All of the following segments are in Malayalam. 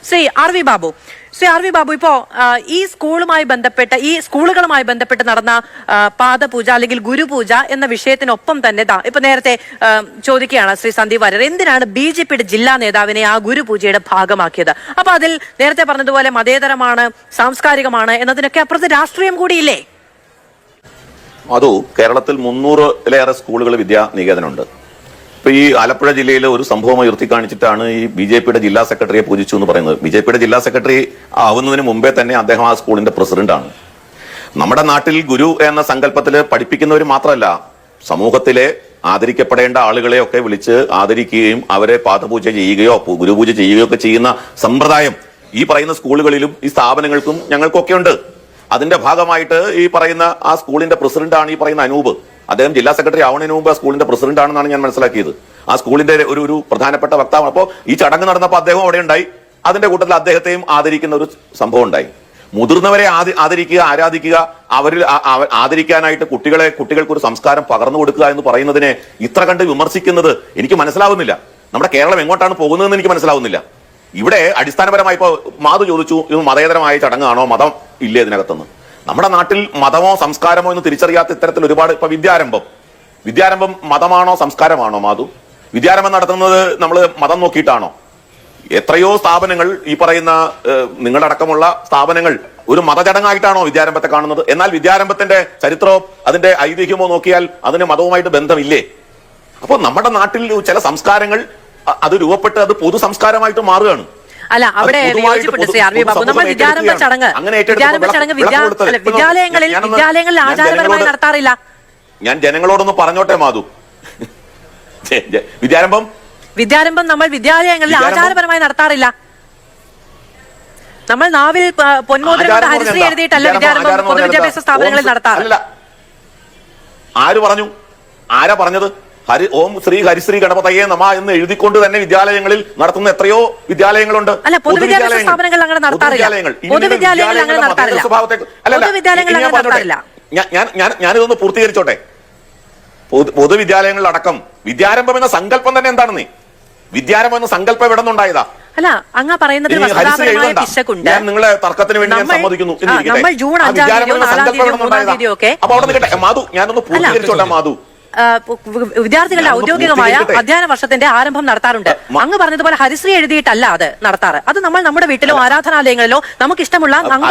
ശ്രീ ആർ വി ബാബു ഇപ്പോ ഈ സ്കൂളുകളുമായി ബന്ധപ്പെട്ട് നടന്ന പാദപൂജ അല്ലെങ്കിൽ ഗുരുപൂജ എന്ന വിഷയത്തിനൊപ്പം തന്നെ ഇപ്പൊ നേരത്തെ ചോദിക്കുകയാണ് ശ്രീ സന്ദീപ് വാര്യർ, എന്തിനാണ് BJPയുടെ ജില്ലാ നേതാവിനെ ആ ഗുരുപൂജയുടെ ഭാഗമാക്കിയത്? അപ്പൊ അതിൽ നേരത്തെ പറഞ്ഞതുപോലെ മതേതരമാണ്, സാംസ്കാരികമാണ് എന്നതിനൊക്കെ അപ്പുറത്ത് രാഷ്ട്രീയം കൂടിയില്ലേ? അതോ കേരളത്തിൽ 300-ലേറെ സ്കൂളുകൾ വിദ്യാനികേതനുണ്ട്. ഇപ്പൊ ഈ ആലപ്പുഴ ജില്ലയിൽ ഒരു സംഭവം ഉയർത്തി കാണിച്ചിട്ടാണ് ഈ BJPയുടെ ജില്ലാ സെക്രട്ടറിയെ പൂജിച്ചു എന്ന് പറയുന്നത്. BJPയുടെ ജില്ലാ സെക്രട്ടറി ആവുന്നതിന് മുമ്പേ തന്നെ അദ്ദേഹം ആ സ്കൂളിന്റെ പ്രസിഡന്റാണ്. നമ്മുടെ നാട്ടിൽ ഗുരു എന്ന സങ്കല്പത്തിൽ പഠിപ്പിക്കുന്നവർ മാത്രമല്ല, സമൂഹത്തിലെ ആദരിക്കപ്പെടേണ്ട ആളുകളെയൊക്കെ വിളിച്ച് ആദരിക്കുകയും അവരെ പാദപൂജ ചെയ്യുകയോ ഗുരുപൂജ ചെയ്യുകയോ ഒക്കെ ചെയ്യുന്ന സമ്പ്രദായം ഈ പറയുന്ന സ്കൂളുകളിലും ഈ സ്ഥാപനങ്ങൾക്കും ഞങ്ങൾക്കൊക്കെ ഉണ്ട്. അതിന്റെ ഭാഗമായിട്ട് ഈ പറയുന്ന ആ സ്കൂളിന്റെ പ്രസിഡന്റാണ് ഈ പറയുന്ന അനൂപ്. അദ്ദേഹം ജില്ലാ സെക്രട്ടറി ആവുന്നതിന് മുമ്പ് ആ സ്കൂളിന്റെ പ്രസിഡന്റ് ആണെന്നാണ് ഞാൻ മനസ്സിലാക്കിയത്. ആ സ്കൂളിന്റെ ഒരു പ്രധാനപ്പെട്ട വക്താവാണ്. അപ്പോൾ ഈ ചടങ്ങ് നടന്നപ്പോൾ അദ്ദേഹം അവിടെ ഉണ്ടായി. അതിന്റെ കൂട്ടത്തിൽ അദ്ദേഹത്തെയും ആദരിക്കുന്ന ഒരു സംഭവം ഉണ്ടായി. മുതിർന്നവരെ ആദരിക്കുക, ആരാധിക്കുക, അവരിൽ ആദരിക്കാനായിട്ട് കുട്ടികൾക്ക് ഒരു സംസ്കാരം പകർന്നു കൊടുക്കുക എന്ന് പറയുന്നതിനെ ഇത്ര കണ്ട് വിമർശിക്കുന്നത് എനിക്ക് മനസ്സിലാവുന്നില്ല. നമ്മുടെ കേരളം എങ്ങോട്ടാണ് പോകുന്നതെന്ന് എനിക്ക് മനസ്സിലാവുന്നില്ല. ഇവിടെ അടിസ്ഥാനപരമായി ഇപ്പൊ മാധു ചോദിച്ചു, ഇത് മതേതരമായ ചടങ്ങാണോ, മതം ഇല്ലേ ഇതിനകത്തുനിന്ന്? നമ്മുടെ നാട്ടിൽ മതമോ സംസ്കാരമോ എന്ന് തിരിച്ചറിയാത്ത ഇത്തരത്തിൽ ഒരുപാട് ഇപ്പൊ വിദ്യാരംഭം മതമാണോ സംസ്കാരമാണോ മാധു? വിദ്യാരംഭം നടത്തുന്നത് നമ്മൾ മതം നോക്കിയിട്ടാണോ? എത്രയോ സ്ഥാപനങ്ങൾ ഈ പറയുന്ന നിങ്ങളടക്കമുള്ള സ്ഥാപനങ്ങൾ ഒരു മതചടങ്ങായിട്ടാണോ വിദ്യാരംഭത്തെ കാണുന്നത്? എന്നാൽ വിദ്യാരംഭത്തിന്റെ ചരിത്രമോ അതിന്റെ ഐതിഹ്യമോ നോക്കിയാൽ അതിന് മതവുമായിട്ട് ബന്ധമില്ലേ? അപ്പോൾ നമ്മുടെ നാട്ടിൽ ചില സംസ്കാരങ്ങൾ അത് രൂപപ്പെട്ട് അത് പൊതു സംസ്കാരമായിട്ട് മാറുകയാണ്. അല്ല, അവിടെ നമ്മൾ വിദ്യാരംഭ ചടങ്ങ് വിദ്യാലയങ്ങളിൽ ആചാരപരമായി നടത്താറില്ല. ഞാൻ ജനങ്ങളോടൊന്ന് പറഞ്ഞോട്ടെ മാധു, വിദ്യാരംഭം നമ്മൾ വിദ്യാലയങ്ങളിൽ ആചാരപരമായി നടത്താറില്ല. നമ്മൾ നാവിൽ പൊന്മോതിരം ഹരിശ്രീ എഴുതിയിട്ടല്ല വിദ്യാരംഭം പൊതുവിദ്യാഭ്യാസ സ്ഥാപനങ്ങളിൽ നടത്താറില്ല. ആര് പറഞ്ഞു? ആരാ പറഞ്ഞത്? ഓം ശ്രീ ഹരിശ്രീ ഗണപതയെ നമ എന്ന് എഴുതിക്കൊണ്ട് തന്നെ വിദ്യാലയങ്ങളിൽ നടത്തുന്ന എത്രയോ വിദ്യാലയങ്ങളുണ്ട്. ഞാനിതൊന്ന് പൂർത്തീകരിച്ചോട്ടെ. പൊതുവിദ്യാലയങ്ങളിലടക്കം വിദ്യാരംഭം എന്ന സങ്കല്പം തന്നെ എന്താണെന്ന്, വിദ്യാരംഭം എന്ന സങ്കല്പം എവിടെ നിന്നുണ്ടായതാ? അല്ല, അങ്ങ് പറയുന്നത് ഞാൻ നിങ്ങളെ തർക്കത്തിന് വേണ്ടി ഞാൻ സമ്മതിക്കുന്നു. അപ്പൊ അവിടെ നിൽക്കട്ടെ മാധു, ഞാനൊന്ന് പൂർത്തീകരിച്ചോട്ടെ മാധു. വിദ്യാർത്ഥികളുടെ ഔദ്യോഗികമായ അധ്യയന വർഷത്തിന്റെ ആരംഭം നടത്താറുണ്ട്. അങ്ങ് പറഞ്ഞതുപോലെ ഹരിശ്രീ എഴുതിയിട്ടല്ല അത് നടത്താറ്. അത് നമ്മൾ നമ്മുടെ വീട്ടിലോ ആരാധനാലയങ്ങളിലോ നമുക്ക് ഇഷ്ടമുള്ള അങ്ങ്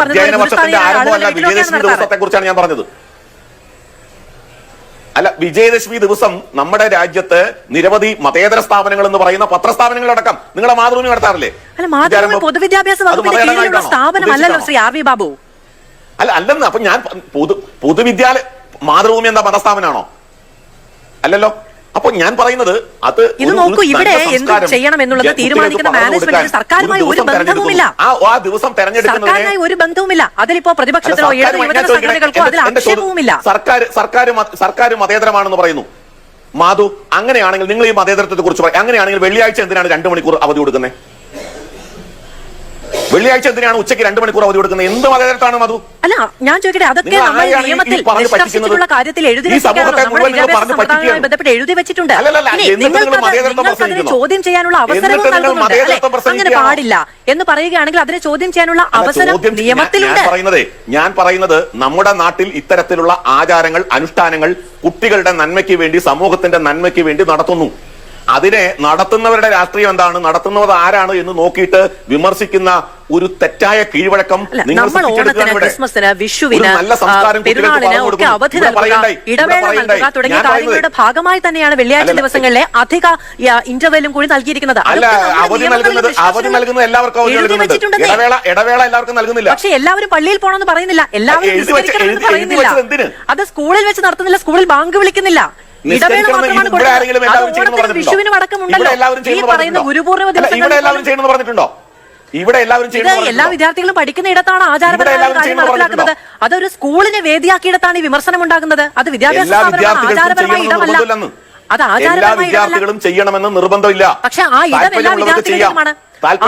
കുറിച്ചാണ് ഞാൻ പറഞ്ഞത്. അല്ല, വിജയദശമി ദിവസം നമ്മുടെ രാജ്യത്ത് നിരവധി മതേതര സ്ഥാപനങ്ങൾ എന്ന് പറയുന്ന പത്രസ്ഥാപനങ്ങളടക്കം നിങ്ങളെ മാതൃഭൂമി നടത്താറില്ലേ? അല്ല, മാതൃഭൂമി പൊതുവിദ്യാഭ്യാസ വകുപ്പിന്റെ കീഴിലുള്ള സ്ഥാപനമല്ലല്ലോ ശ്രീ ആർ വി ബാബു. അല്ലെന്ന്. അപ്പൊ ഞാൻ പൊതുവിദ്യാലയ മാതൃഭൂമി എന്താ മതസ്ഥാപനമാണോ? അല്ലല്ലോ. അപ്പൊ ഞാൻ പറയുന്നത് അത് ഇത് നോക്കൂ, ഇവിടെ എന്ത് ചെയ്യണം എന്നുള്ളത് തീരുമാനിക്കുന്ന മാനേജ്മെന്റിന് സർക്കാരുമായി ഒരു ബന്ധവുമില്ല. ആ ദിവസം സർക്കാരുമായി ഒരു ബന്ധവുമില്ല. അതിലിപ്പോ പ്രതിപക്ഷത്തിനോ യുവജന സംഘടനകൾക്കോ അതിൽ ആക്ഷേപവുമില്ല. സർക്കാർ മതേതരമാണെന്ന് പറയുന്നു മാധു. അങ്ങനെയാണെങ്കിൽ നിങ്ങൾ ഈ മതേതരത്തെ കുറിച്ച് പറയും. അങ്ങനെയാണെങ്കിൽ വെള്ളിയാഴ്ച എന്തിനാണ് 2 മണിക്കൂർ അവധി കൊടുക്കുന്നത്? വെള്ളിയാഴ്ച എന്തിനാണ് ഉച്ചയ്ക്ക് 2 മണിക്കൂർ അവധി കൊടുക്കുന്നത്? എന്ത് മതേതരത്താണ് മധു? അല്ല, ഞാൻ ചോദിക്കട്ടെ, അതൊക്കെ നമ്മൾ നിയമത്തിൽ നിഷ്കർഷിച്ചിട്ടുള്ള കാര്യത്തിൽ എഴുതി വെച്ചിട്ടുണ്ട്. ചോദ്യം ചെയ്യാനുള്ള അവസരം അങ്ങനെ പാടില്ല എന്ന് പറയുകയാണെങ്കിൽ അതിനെ ചോദ്യം ചെയ്യാനുള്ള അവസരം നിയമത്തിലുണ്ട്. ഞാൻ പറയുന്നത് നമ്മുടെ നാട്ടിൽ ഇത്തരത്തിലുള്ള ആചാരങ്ങൾ, അനുഷ്ഠാനങ്ങൾ കുട്ടികളുടെ നന്മയ്ക്ക് വേണ്ടി, സമൂഹത്തിന്റെ നന്മയ്ക്ക് വേണ്ടി നടത്തുന്നു. അതിനെ നടത്തുന്നവരുടെ രാഷ്ട്രീയം എന്താണ്, നടത്തുന്നത് ആരാണ് എന്ന് നോക്കിയിട്ട് വിമർശിക്കുന്ന ഒരു തെറ്റായ കീഴ്വഴക്കം നമ്മൾ ഓണത്തിന്, ക്രിസ്മസിന്, വിഷുവിന്, പെരുന്നാളിന് ഒക്കെ അവധി നൽകുക, ഇടവേള നൽകുക തുടങ്ങിയ കാര്യങ്ങളുടെ ഭാഗമായി തന്നെയാണ് വെള്ളിയാഴ്ച ദിവസങ്ങളിലെ അധിക ഇന്റർവെല്ലും കൂടി നൽകിയിരിക്കുന്നത്. പക്ഷെ എല്ലാവരും പള്ളിയിൽ പോകണമെന്ന് പറയുന്നില്ല, എല്ലാവരും പറയുന്നില്ല. അത് സ്കൂളിൽ വെച്ച് നടത്തുന്നില്ല, സ്കൂളിൽ ബാങ്ക് വിളിക്കുന്നില്ല. ഇടവേള മാത്രമാണ് കൊടുക്കുന്നത്. വിഷുവിനും അടക്കമുണ്ടല്ലോ ഈ പറയുന്ന ഗുരുപൂർണിമ ദിവസങ്ങൾ. ഇവിടെ എല്ലാ വിദ്യാർത്ഥികളും പഠിക്കുന്ന ഇടത്താണ് ആചാരപരമായ കാര്യം നടപ്പിലാക്കുന്നത്. അതൊരു സ്കൂളിനെ വേദിയാക്കിയിടത്താണ് ഈ വിമർശനം ഉണ്ടാകുന്നത്. അത് വിദ്യാഭ്യാസ സ്ഥാപനമാണ്, ആചാരപരമായ ഇടമല്ല. അത് ആചാരപരമായ വിദ്യാർത്ഥികളും ചെയ്യണമെന്ന് നിർബന്ധമില്ല. പക്ഷെ ആ ഇടം എല്ലാ വിദ്യാർത്ഥികളുമാണ്.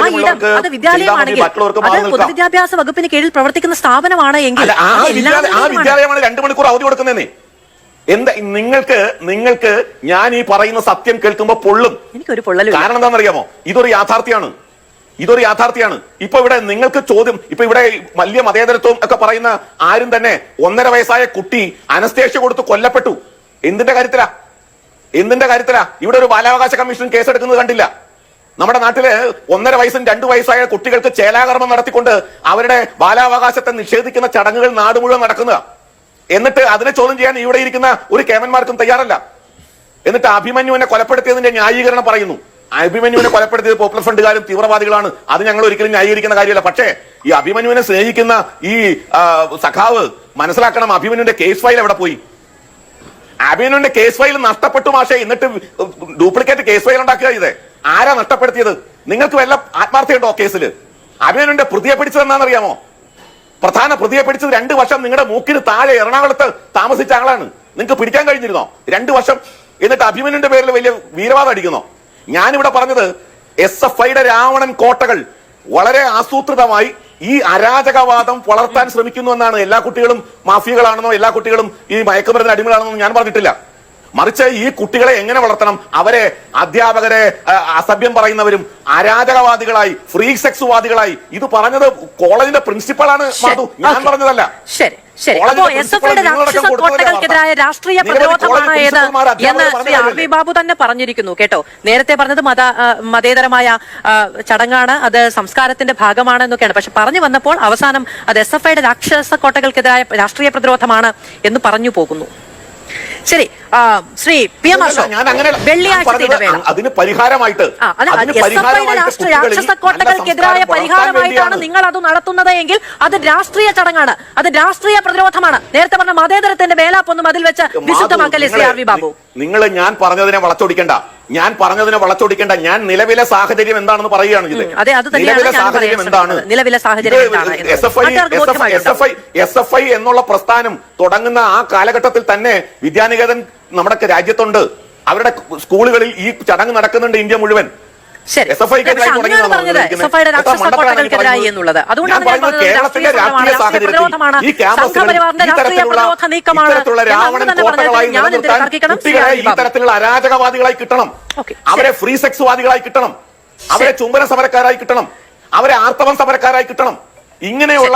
ആ ഇടം അത് വിദ്യാലയമാണെങ്കിൽ അത് പൊതുവിദ്യാഭ്യാസ വകുപ്പിന് കീഴിൽ പ്രവർത്തിക്കുന്ന സ്ഥാപനമാണ് എങ്കിൽ ആ വിദ്യാലയമാണ് 2 മണിക്കൂർ അവധി കൊടുക്കുന്നതെന്നേ. എന്താ നിങ്ങൾക്ക് ഞാൻ ഈ പറയുന്ന സത്യം കേൾക്കുമ്പോ പൊള്ളും. എനിക്കൊരു പൊള്ളലും. കാരണം എന്താണെന്നറിയാമോ? ഇതൊരു യാഥാർത്ഥ്യമാണ്. ഇതൊരു യാഥാർത്ഥ്യമാണ്. ഇപ്പൊ ഇവിടെ നിങ്ങൾക്ക് ചോദ്യം, ഇപ്പൊ ഇവിടെ വലിയ മതേതരത്വം ഒക്കെ പറയുന്ന ആരും തന്നെ 1.5 വയസ്സായ കുട്ടി അനസ്തേഷ്യ കൊടുത്ത് കൊല്ലപ്പെട്ടു. എന്തിന്റെ കാര്യത്തിലാ? ഇവിടെ ഒരു ബാലാവകാശ കമ്മീഷൻ കേസെടുക്കുന്നത് കണ്ടില്ല. നമ്മുടെ നാട്ടില് 1.5 വയസ്സും 2 വയസ്സായ കുട്ടികൾക്ക് ചേലാകർമ്മം നടത്തിക്കൊണ്ട് അവരുടെ ബാലാവകാശത്തെ നിഷേധിക്കുന്ന ചടങ്ങുകൾ നാട് മുഴുവൻ നടക്കുക. എന്നിട്ട് അതിനെ ചോദ്യം ചെയ്യാൻ ഇവിടെ ഇരിക്കുന്ന ഒരു കേമന്മാർക്കും തയ്യാറല്ല. എന്നിട്ട് അഭിമന്യുവിനെ കൊലപ്പെടുത്തിയതിന്റെ ന്യായീകരണം പറയുന്നു. അഭിമന്യുവിനെ കൊലപ്പെടുത്തിയത് പോപ്പുലർ ഫ്രണ്ടുകാരും തീവ്രവാദികളാണ്. അത് ഞങ്ങൾ ഒരിക്കലും ന്യായീകരിക്കുന്ന കാര്യമല്ല. പക്ഷേ ഈ അഭിമന്യുവിനെ സ്നേഹിക്കുന്ന ഈ സഖാവ് മനസ്സിലാക്കണം, അഭിമന്യുവിന്റെ കേസ് ഫയൽ എവിടെ പോയി? അഭിമന്യുവിന്റെ കേസ് ഫയൽ നഷ്ടപ്പെട്ടു മാഷേ. എന്നിട്ട് ഡ്യൂപ്ലിക്കേറ്റ് കേസ് ഫയൽ ഉണ്ടാക്കുക. ഇത് ആരാ നഷ്ടപ്പെടുത്തിയത്? നിങ്ങൾക്ക് വല്ല ആത്മാർത്ഥയുണ്ടോ കേസിൽ? അഭിമന്യുവിന്റെ പ്രതിയെ പിടിച്ചതെന്നാണെന്നറിയാമോ? പ്രധാന പ്രതിയെ പിടിച്ചത് 2 വർഷം നിങ്ങളുടെ മൂക്കിന് താഴെ എറണാകുളത്ത് താമസിച്ച ആളാണ്. നിങ്ങൾക്ക് പിടിക്കാൻ കഴിഞ്ഞിരുന്നോ 2 വർഷം? എന്നിട്ട് അഭിമന്യുവിന്റെ പേരിൽ വലിയ വീരവാദം അടിക്കുന്നോ? ഞാനിവിടെ പറഞ്ഞത് SFIയുടെ രാവണൻ കോട്ടകൾ വളരെ ആസൂത്രിതമായി ഈ അരാജകവാദം വളർത്താൻ ശ്രമിക്കുന്നു എന്നാണ്. എല്ലാ കുട്ടികളും മാഫിയകളാണെന്നോ എല്ലാ കുട്ടികളും ഈ മയക്കുമരുന്ന് അടിമകളാണെന്നോ ഞാൻ പറഞ്ഞിട്ടില്ല. മറിച്ച് ഈ കുട്ടികളെ എങ്ങനെ വളർത്തണം, അവരെ അധ്യാപകരെ അസഭ്യം പറയുന്നവരും അരാജകവാദികളായി ഫ്രീ സെക്സ് വാദികളായി, ഇത് പറഞ്ഞത് കോളേജിന്റെ പ്രിൻസിപ്പളാണ് മാധു, ഞാൻ പറഞ്ഞതല്ല. ശരി. അപ്പോ SFIയുടെ രാക്ഷസ കോട്ടകൾക്കെതിരായ രാഷ്ട്രീയ പ്രതിരോധമാണ് ഏത് എന്ന് ശ്രീ RV ബാബു തന്നെ പറഞ്ഞിരിക്കുന്നു കേട്ടോ. നേരത്തെ പറഞ്ഞത് മതേതരമായ ചടങ്ങാണ്, അത് സംസ്കാരത്തിന്റെ ഭാഗമാണ് എന്നൊക്കെയാണ്. പക്ഷെ പറഞ്ഞു വന്നപ്പോൾ അവസാനം അത് SFIയുടെ രാക്ഷസ കോട്ടകൾക്കെതിരായ രാഷ്ട്രീയ പ്രതിരോധമാണ് എന്ന് പറഞ്ഞു പോകുന്നു. ശരി, ശ്രീ PM അശോക്, വെള്ളിയാഴ്ച അതിന് പരിഹാരമായിട്ട് രാക്ഷസ കോട്ടകൾക്കെതിരായ പരിഹാരമായിട്ടാണ് നിങ്ങൾ അത് നടത്തുന്നത് എങ്കിൽ അത് രാഷ്ട്രീയ ചടങ്ങാണ്, അത് രാഷ്ട്രീയ പ്രതിരോധമാണ്. നേരത്തെ പറഞ്ഞ മതേതരത്തിന്റെ വേലാപ്പൊന്നും അതിൽ വെച്ച് വിശുദ്ധമാക്കല്ലേ ശ്രീ RV ബാബു? നിങ്ങൾ ഞാൻ പറഞ്ഞതിനെ വളച്ചൊടിക്കണ്ട. ഞാൻ നിലവിലെ സാഹചര്യം എന്താണെന്ന് പറയുകയാണ്. നിലവിലെ സാഹചര്യം SFI എന്നുള്ള പ്രസ്ഥാനം തുടങ്ങുന്ന ആ കാലഘട്ടത്തിൽ തന്നെ വിദ്യാനികേതൻ നമ്മുടെ രാജ്യത്തുണ്ട്. അവരുടെ സ്കൂളുകളിൽ ഈ ചടങ്ങ് നടക്കുന്നുണ്ട് ഇന്ത്യ മുഴുവൻ. കേരളത്തിലെ രാഷ്ട്രീയ സാഹചര്യത്തിൽ ഈ തരത്തിലുള്ള അരാജകവാദികളായി കിട്ടണം, അവരെ ഫ്രീ സെക്സ് വാദികളായി കിട്ടണം, അവരെ ചുംബന സമരക്കാരായി കിട്ടണം, അവരെ ആർത്തവം സമരക്കാരായി കിട്ടണം. ഇങ്ങനെയുള്ള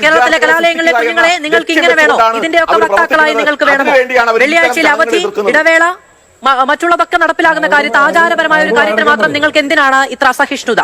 കേരളത്തിലെ കലാലയങ്ങളിലെ കുഞ്ഞുങ്ങളെ നിങ്ങൾക്ക് ഇങ്ങനെ വേണോ? ഇതിന്റെയൊക്കെ വക്താക്കളായി നിങ്ങൾക്ക് വേണമോ? വെള്ളിയാഴ്ചയിൽ അവധി, ഇടവേള, മറ്റുള്ളതൊക്കെ നടപ്പിലാകുന്ന കാര്യത്തിൽ ആചാരപരമായ ഒരു കാര്യത്തിൽ മാത്രം നിങ്ങൾക്ക് എന്തിനാണ് ഇത്ര അസഹിഷ്ണുത?